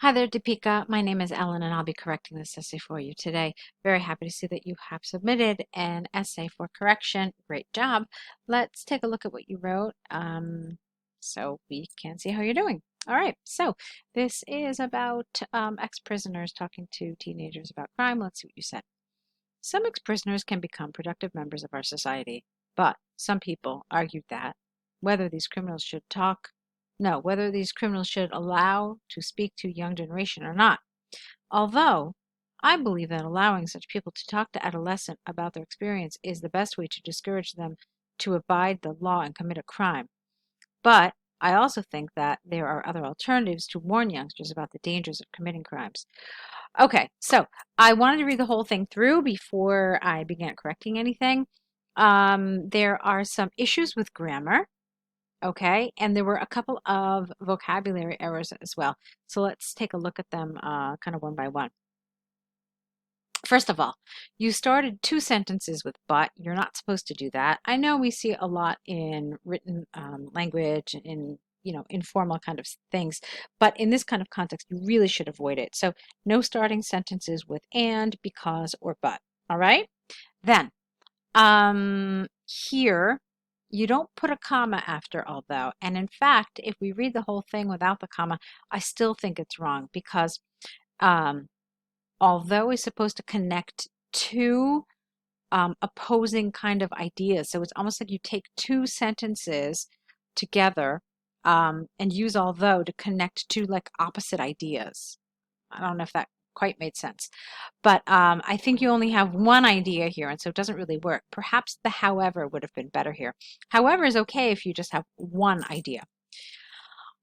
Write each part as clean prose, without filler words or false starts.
Hi there, Deepika. My name is Ellen, and I'll be correcting this essay for you today. Very happy to see that you have submitted an essay for correction. Great job. Let's take a look at what you wrote so we can see how you're doing. All right, so this is about ex-prisoners talking to teenagers about crime. Let's see what you said. Some ex-prisoners can become productive members of our society, but some people argued that whether these criminals should whether these criminals should allow to speak to young generation or not. Although I believe that allowing such people to talk to adolescents about their experience is the best way to discourage them to abide the law and commit a crime. But I also think that there are other alternatives to warn youngsters about the dangers of committing crimes. Okay, so I wanted to read the whole thing through before I began correcting anything. There are some issues with grammar, okay, and there were a couple of vocabulary errors as well. So let's take a look at them kind of one by one. First of all, you started two sentences with but. You're not supposed to do that. I know we see a lot in written language, in informal kind of things, but in this kind of context, you really should avoid it. So no starting sentences with and, because, or but. All right? Then, here, you don't put a comma after although. And in fact, if we read the whole thing without the comma, I still think it's wrong because um, although is supposed to connect two opposing kind of ideas. So it's almost like you take two sentences together and use although to connect two like opposite ideas. I don't know if that quite made sense, but I think you only have one idea here, and so it doesn't really work. Perhaps the however would have been better here. However is okay if you just have one idea.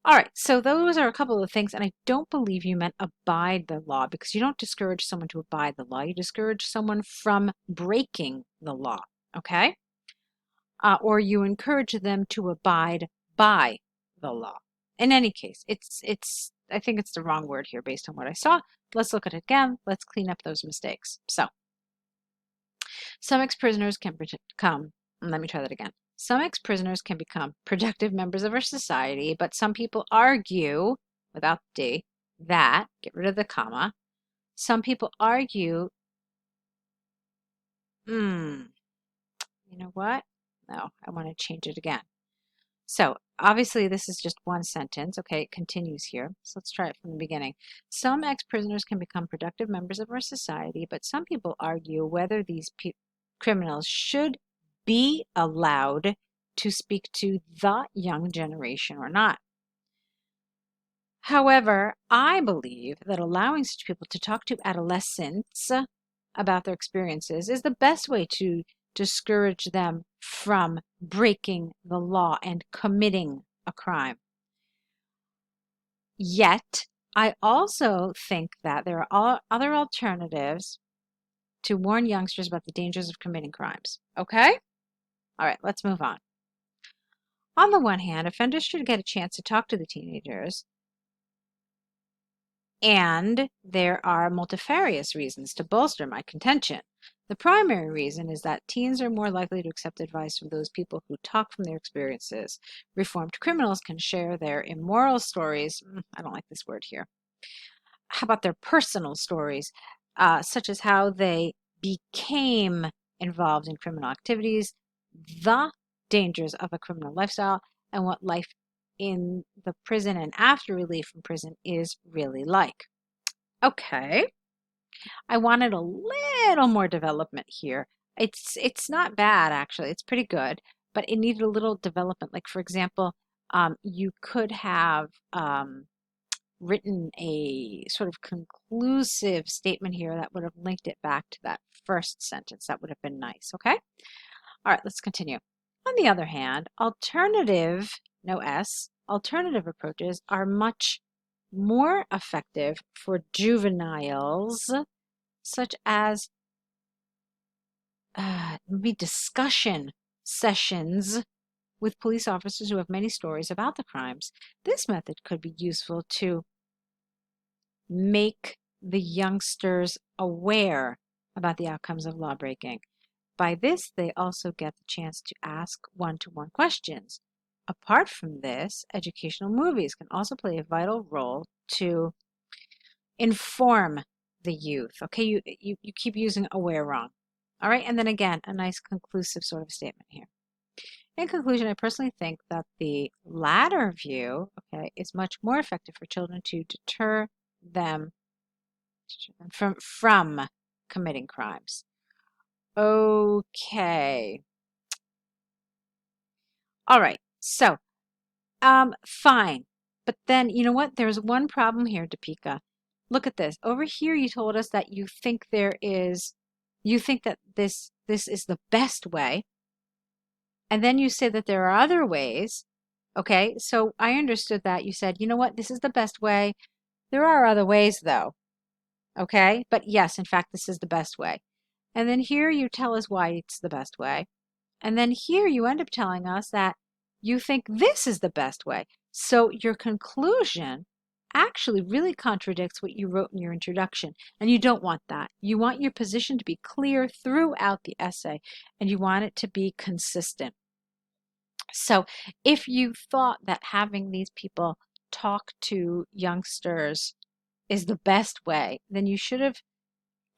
All right, so those are a couple of things, and I don't believe you meant abide the law because you don't discourage someone to abide the law. You discourage someone from breaking the law, okay? Or you encourage them to abide by the law. In any case, I think it's the wrong word here based on what I saw. Let's look at it again. Let's clean up those mistakes. So, some ex-prisoners can become, let me try that again. Some ex-prisoners can become productive members of our society, but some people argue, without the D, that, get rid of the comma, some people argue, you know what? No, I want to change it again. So obviously this is just one sentence. Okay, it continues here. So let's try it from the beginning. Some ex-prisoners can become productive members of our society, but some people argue whether these criminals should be allowed to speak to the young generation or not. However, I believe that allowing such people to talk to adolescents about their experiences is the best way to discourage them from breaking the law and committing a crime. Yet, I also think that there are other alternatives to warn youngsters about the dangers of committing crimes. Okay? All right, let's move on. On the one hand, offenders should get a chance to talk to the teenagers, and there are multifarious reasons to bolster my contention. The primary reason is that teens are more likely to accept advice from those people who talk from their experiences. Reformed criminals can share their immoral stories. I don't like this word here. How about their personal stories, such as how they became involved in criminal activities, the dangers of a criminal lifestyle, and what life in the prison and after relief from prison is really like. Okay, I wanted a little more development here. It's not bad actually. It's pretty good, but it needed a little development. Like for example, you could have written a sort of conclusive statement here that would have linked it back to that first sentence. That would have been nice. Okay. All right. Let's continue. On the other hand, alternative, no S, alternative approaches are much more effective for juveniles, such as maybe discussion sessions with police officers who have many stories about the crimes. This method could be useful to make the youngsters aware about the outcomes of lawbreaking. By this, they also get the chance to ask one-to-one questions. Apart from this, educational movies can also play a vital role to Inform the youth. Okay, you keep using aware wrong. All right, and then again, a nice conclusive sort of statement here. In conclusion, I personally think that the latter view, okay, is much more effective for children to deter them from committing crimes. Okay. All right. So, fine. But then, you know what? There's one problem here, Deepika. Look at this. Over here, you told us that you think you think that this is the best way. And then you say that there are other ways. Okay. So I understood that you said, you know what? This is the best way. There are other ways though. Okay. But yes, in fact, this is the best way. And then here you tell us why it's the best way. And then here you end up telling us that you think this is the best way. So your conclusion actually really contradicts what you wrote in your introduction. And you don't want that. You want your position to be clear throughout the essay, and you want it to be consistent. So if you thought that having these people talk to youngsters is the best way, then you should have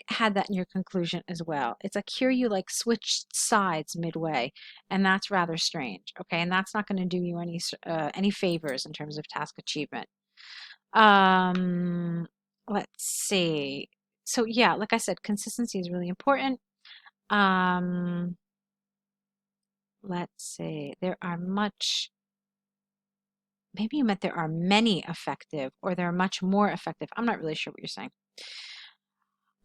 had that in your conclusion as well. It's like here you like switched sides midway, and that's rather strange. Okay, and that's not going to do you any favors in terms of task achievement. Let's see. So yeah, like I said, consistency is really important. Let's see. Maybe you meant there are many effective, or there are much more effective. I'm not really sure what you're saying.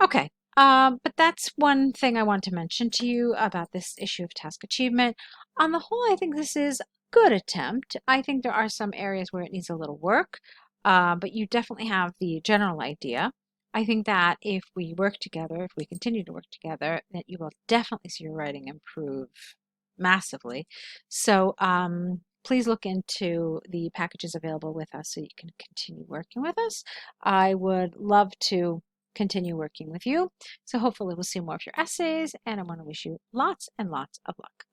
Okay, but that's one thing I want to mention to you about this issue of task achievement. On the whole, I think this is a good attempt. I think there are some areas where it needs a little work, but you definitely have the general idea. I think that if we work together, if we continue to work together, that you will definitely see your writing improve massively. So please look into the packages available with us so you can continue working with us. I would love to continue working with you. So hopefully we'll see more of your essays, and I want to wish you lots and lots of luck.